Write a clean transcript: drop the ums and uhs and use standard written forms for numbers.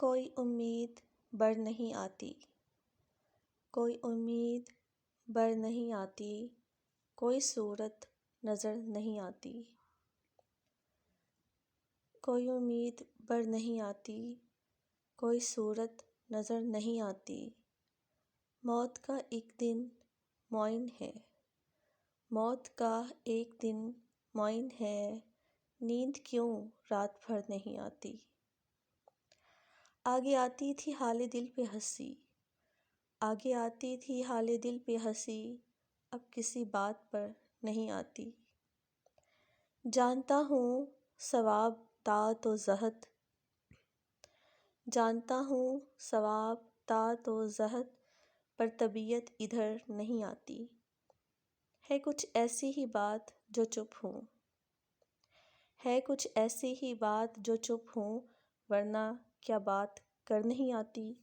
کوئی امید بر نہیں آتی، کوئی امید بر نہیں آتی، کوئی صورت نظر نہیں آتی، کوئی امید بر نہیں آتی، کوئی صورت نظر نہیں آتی۔ موت کا ایک دن معین ہے، موت کا ایک دن معین ہے، نیند کیوں رات بھر نہیں آتی۔ آگے آتی تھی حال دل پہ ہنسی، آگے آتی تھی حال دل پہ ہنسی، اب کسی بات پر نہیں آتی۔ جانتا ہوں ثواب طاعت و زہد، جانتا ہوں ثواب طاعت و زہد، پر طبیعت ادھر نہیں آتی۔ ہے کچھ ایسی ہی بات جو چپ ہوں، ہے کچھ ایسی ہی بات جو چپ ہوں، ورنہ کیا بات کر نہیں آتی۔